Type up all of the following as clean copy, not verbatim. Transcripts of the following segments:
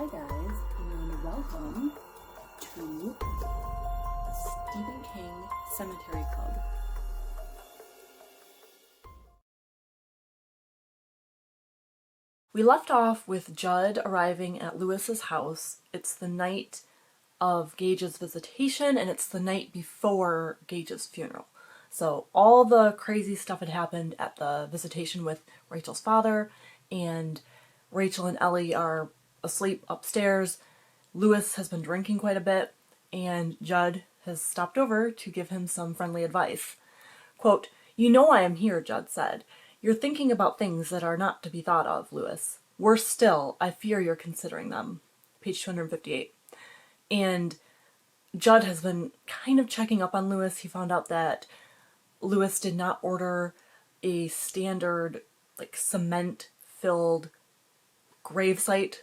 Hi guys, and welcome to the Stephen King Sematary Club. We left off with Judd arriving at Lewis's house. It's the night of Gage's visitation, and it's the night before Gage's funeral. So all the crazy stuff had happened at the visitation with Rachel's father, and Rachel and Ellie are asleep upstairs. Lewis has been drinking quite a bit, and Judd has stopped over to give him some friendly advice. Quote, "You know I am here," Judd said. "You're thinking about things that are not to be thought of, Lewis. Worse still, I fear you're considering them." Page 258. And Judd has been kind of checking up on Lewis. He found out that Lewis did not order a standard, cement-filled gravesite,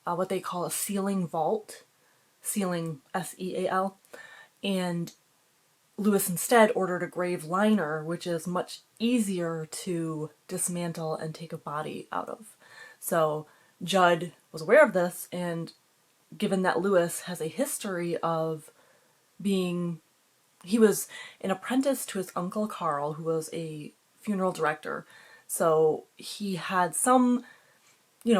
what they call a sealing vault, sealing S-E-A-L, and Lewis instead ordered a grave liner, which is much easier to dismantle and take a body out of. So Judd was aware of this, and given that Lewis has a history of he was an apprentice to his uncle Carl, who was a funeral director, so he had some,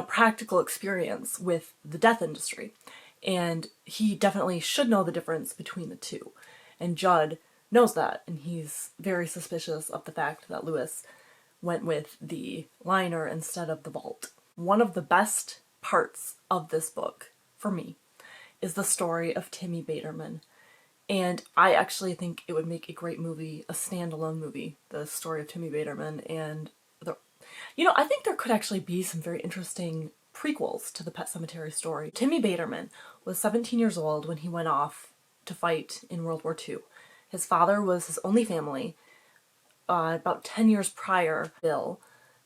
practical experience with the death industry, and he definitely should know the difference between the two. And Judd knows that, and he's very suspicious of the fact that Lewis went with the liner instead of the vault. One of the best parts of this book, for me, is the story of Timmy Baterman. And I actually think it would make a great movie, a standalone movie, the story of Timmy Baterman. And I think there could actually be some very interesting prequels to the Pet Sematary story. Timmy Baterman was 17 years old when he went off to fight in World War II. His father was his only family. About 10 years prior, Bill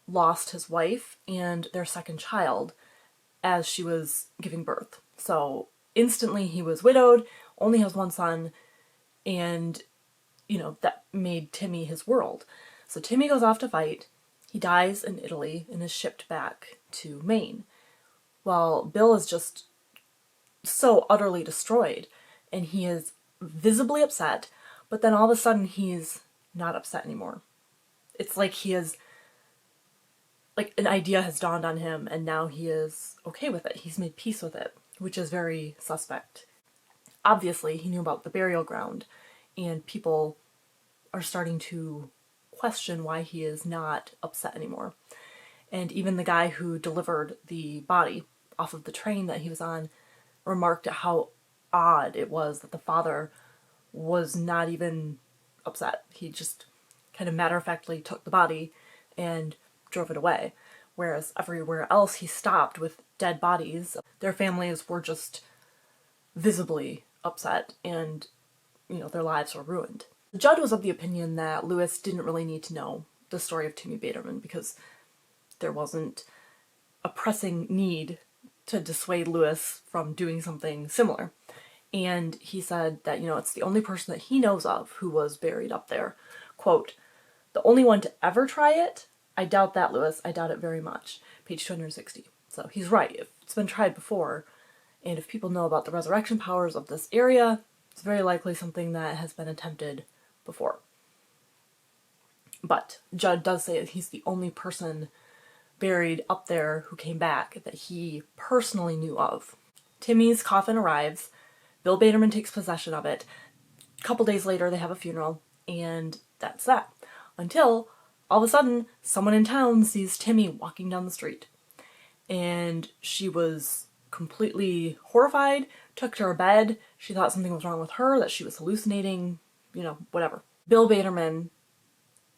lost his wife and their second child as she was giving birth. So instantly he was widowed, only has one son, and, that made Timmy his world. So Timmy goes off to fight. He dies in Italy and is shipped back to Maine. While Bill is just so utterly destroyed, and he is visibly upset, but then all of a sudden he's not upset anymore. It's like an idea has dawned on him, and now he is okay with it. He's made peace with it, which is very suspect. Obviously, he knew about the burial ground, and people are starting to question why he is not upset anymore. And even the guy who delivered the body off of the train that he was on remarked at how odd it was that the father was not even upset. He just kind of matter-of-factly took the body and drove it away. Whereas everywhere else he stopped with dead bodies, their families were just visibly upset, and, their lives were ruined. Judd was of the opinion that Lewis didn't really need to know the story of Timmy Baterman because there wasn't a pressing need to dissuade Lewis from doing something similar. And he said that, it's the only person that he knows of who was buried up there. Quote, "The only one to ever try it? I doubt that, Lewis. I doubt it very much." Page 260. So he's right. If it's been tried before, and if people know about the resurrection powers of this area, it's very likely something that has been attempted before. But Judd does say that he's the only person buried up there who came back that he personally knew of. Timmy's coffin arrives. Bill Baterman takes possession of it. A couple days later, they have a funeral, and that's that. Until, all of a sudden, someone in town sees Timmy walking down the street. And she was completely horrified, took to her bed. She thought something was wrong with her, that she was hallucinating, whatever. Bill Baterman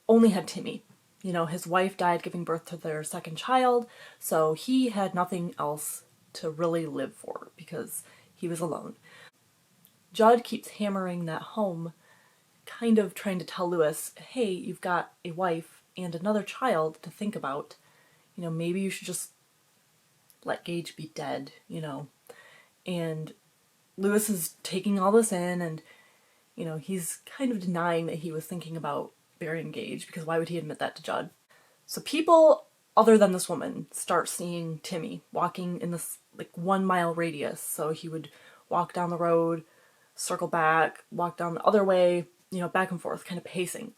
only had Timmy. His wife died giving birth to their second child, so he had nothing else to really live for because he was alone. Judd keeps hammering that home, kind of trying to tell Lewis, hey, you've got a wife and another child to think about. Maybe you should just let Gage be dead, And Lewis is taking all this in, and, he's kind of denying that he was thinking about burying Gage, because why would he admit that to Judd? So people other than this woman start seeing Timmy walking in this like 1 mile radius. So he would walk down the road, circle back, walk down the other way, back and forth, kind of pacing.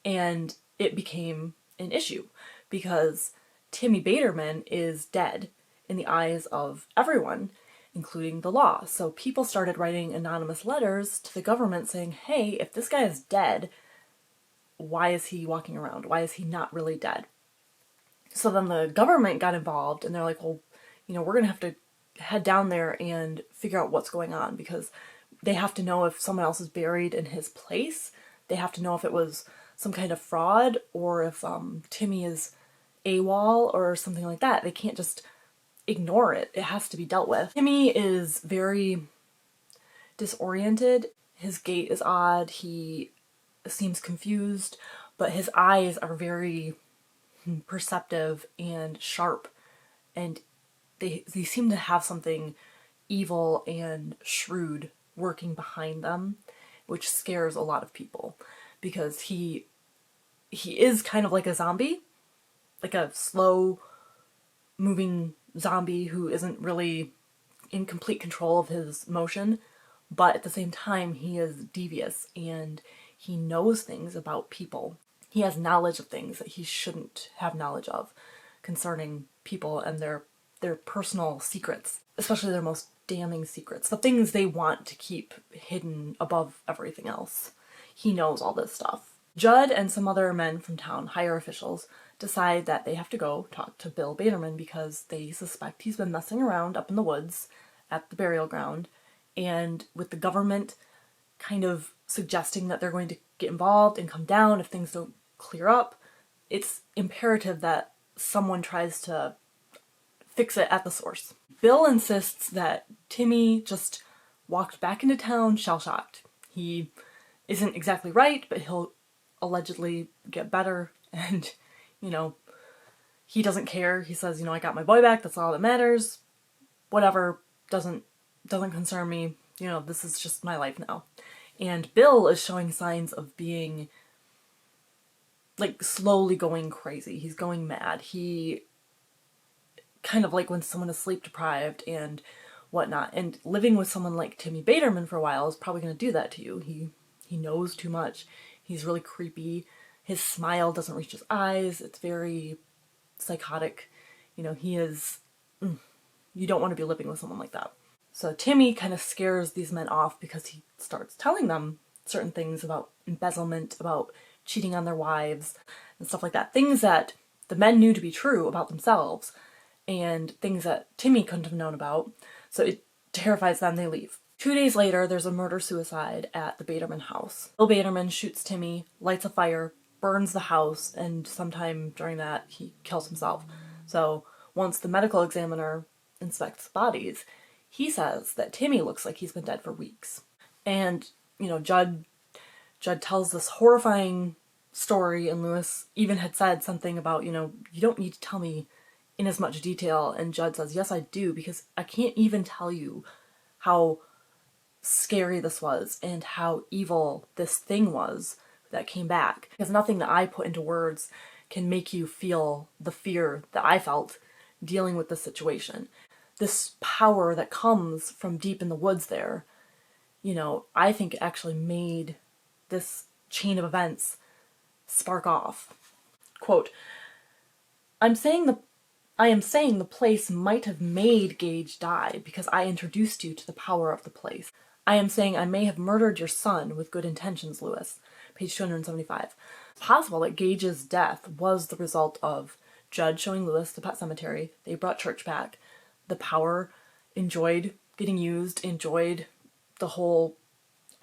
And it became an issue because Timmy Baterman is dead in the eyes of everyone, including the law. So people started writing anonymous letters to the government saying, hey, if this guy is dead, why is he walking around? Why is he not really dead? So then the government got involved and they're like, well, we're going to have to head down there and figure out what's going on because they have to know if someone else is buried in his place. They have to know if it was some kind of fraud or if Timmy is AWOL or something like that. They can't just ignore it. It has to be dealt with. Timmy is very disoriented. His gait is odd. He seems confused, but his eyes are very perceptive and sharp, and they seem to have something evil and shrewd working behind them, which scares a lot of people because he is kind of like a zombie, like a slow moving zombie who isn't really in complete control of his motion, but at the same time he is devious and he knows things about people. He has knowledge of things that he shouldn't have knowledge of concerning people and their personal secrets, especially their most damning secrets, the things they want to keep hidden above everything else. He knows all this stuff. Judd and some other men from town, higher officials, decide that they have to go talk to Bill Baterman because they suspect he's been messing around up in the woods at the burial ground, and with the government kind of suggesting that they're going to get involved and come down if things don't clear up, it's imperative that someone tries to fix it at the source. Bill insists that Timmy just walked back into town shell-shocked. He isn't exactly right, but he'll allegedly get better, and, he doesn't care. He says, I got my boy back, that's all that matters. Whatever, doesn't concern me. This is just my life now. And Bill is showing signs of being, like, slowly going crazy. He's going mad. He kind of like when someone is sleep deprived and whatnot. And living with someone like Timmy Baterman for a while is probably going to do that to you. He knows too much. He's really creepy. His smile doesn't reach his eyes. It's very psychotic. He is... You don't want to be living with someone like that. So Timmy kind of scares these men off because he starts telling them certain things about embezzlement, about cheating on their wives, and stuff like that. Things that the men knew to be true about themselves, and things that Timmy couldn't have known about. So it terrifies them, they leave. 2 days later, there's a murder-suicide at the Baterman house. Bill Baterman shoots Timmy, lights a fire, burns the house, and sometime during that, he kills himself. So once the medical examiner inspects bodies, he says that Timmy looks like he's been dead for weeks. And, Judd tells this horrifying story, and Lewis even had said something about, you don't need to tell me in as much detail, and Judd says, yes, I do, because I can't even tell you how scary this was and how evil this thing was that came back. Because nothing that I put into words can make you feel the fear that I felt dealing with this situation. This power that comes from deep in the woods there, I think it actually made this chain of events spark off. Quote, I am saying the place might have made Gage die because I introduced you to the power of the place. I am saying I may have murdered your son with good intentions, Lewis. Page 275. It's possible that Gage's death was the result of Judd showing Lewis the pet cemetery. They brought church back. The power enjoyed getting used, enjoyed the whole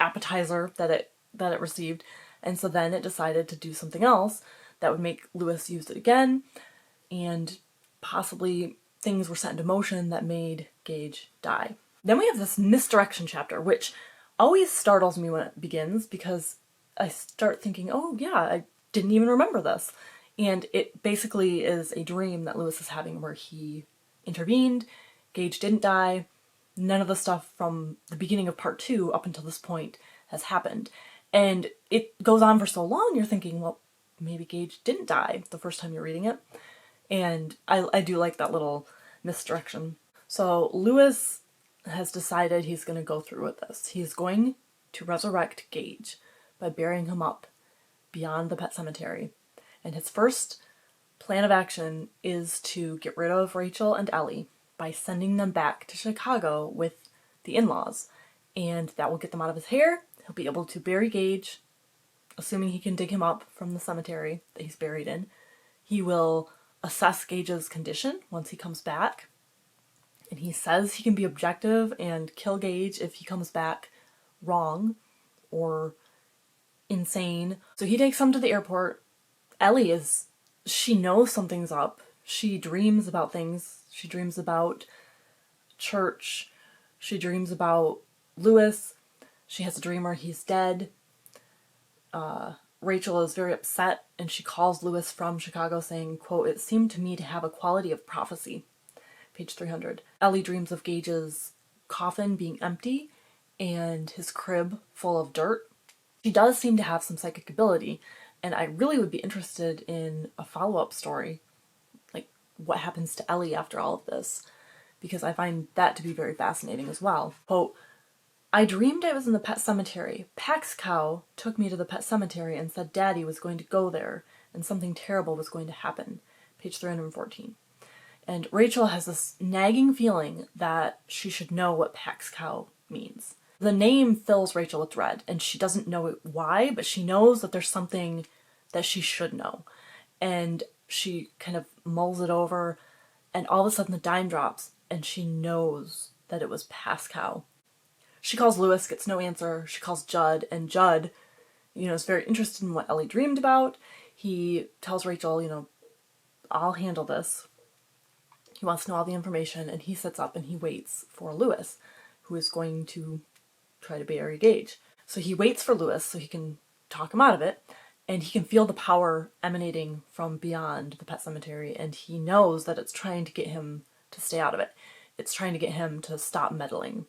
appetizer that it received, and so then it decided to do something else that would make Lewis use it again, and possibly things were set into motion that made Gage die. Then we have this misdirection chapter, which always startles me when it begins because I start thinking, oh yeah, I didn't even remember this. And it basically is a dream that Lewis is having where he intervened, Gage didn't die, none of the stuff from the beginning of part 2 up until this point has happened. And it goes on for so long, you're thinking, well, maybe Gage didn't die the first time you're reading it. And I do like that little misdirection. So Lewis has decided he's going to go through with this. He's going to resurrect Gage by burying him up beyond the pet cemetery. And his first plan of action is to get rid of Rachel and Ellie by sending them back to Chicago with the in-laws. And that will get them out of his hair. He'll be able to bury Gage, assuming he can dig him up from the cemetery that he's buried in. He will assess Gage's condition once he comes back. And he says he can be objective and kill Gage if he comes back wrong or insane. So he takes him to the airport. Ellie she knows something's up. She dreams about things. She dreams about church. She dreams about Lewis. She has a dream where he's dead. Rachel is very upset, and she calls Lewis from Chicago saying, quote, "It seemed to me to have a quality of prophecy." Page 300. Ellie dreams of Gage's coffin being empty and his crib full of dirt. She does seem to have some psychic ability, and I really would be interested in a follow-up story, like what happens to Ellie after all of this, because I find that to be very fascinating as well. Quote, "I dreamed I was in the pet cemetery. Pax Cow took me to the pet cemetery and said Daddy was going to go there and something terrible was going to happen." Page 314. And Rachel has this nagging feeling that she should know what Pax Cow means. The name fills Rachel with dread, and she doesn't know why, but she knows that there's something that she should know. And she kind of mulls it over, and all of a sudden the dime drops, and she knows that it was Pax Cow. She calls Lewis, gets no answer. She calls Judd, and Judd, is very interested in what Ellie dreamed about. He tells Rachel, I'll handle this. He wants to know all the information, and he sits up and he waits for Lewis, who is going to try to bury Gage. So he waits for Lewis so he can talk him out of it, and he can feel the power emanating from beyond the pet cemetery, and he knows that it's trying to get him to stay out of it. It's trying to get him to stop meddling.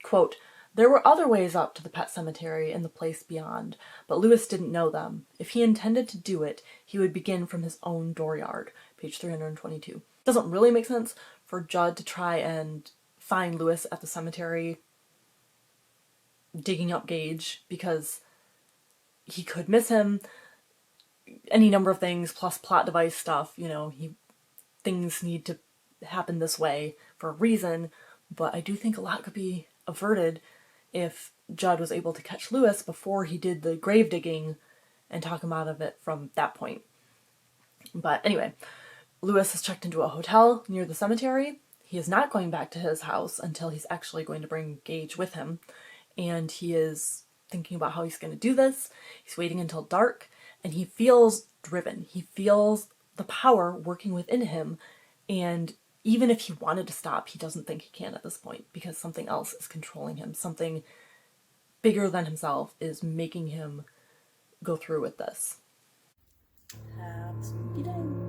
Quote, "There were other ways up to the pet cemetery and the place beyond, but Lewis didn't know them. If he intended to do it, he would begin from his own dooryard." Page 322. Doesn't really make sense for Judd to try and find Lewis at the cemetery digging up Gage, because he could miss him. Any number of things, plus plot device stuff, things need to happen this way for a reason, but I do think a lot could be averted if Judd was able to catch Lewis before he did the grave digging and talk him out of it from that point. But anyway, Lewis has checked into a hotel near the cemetery. He is not going back to his house until he's actually going to bring Gage with him, and he is thinking about how he's going to do this. He's waiting until dark, and he feels driven. He feels the power working within him, and even if he wanted to stop, he doesn't think he can at this point, because something else is controlling him. Something bigger than himself is making him go through with this. Have a spooky day.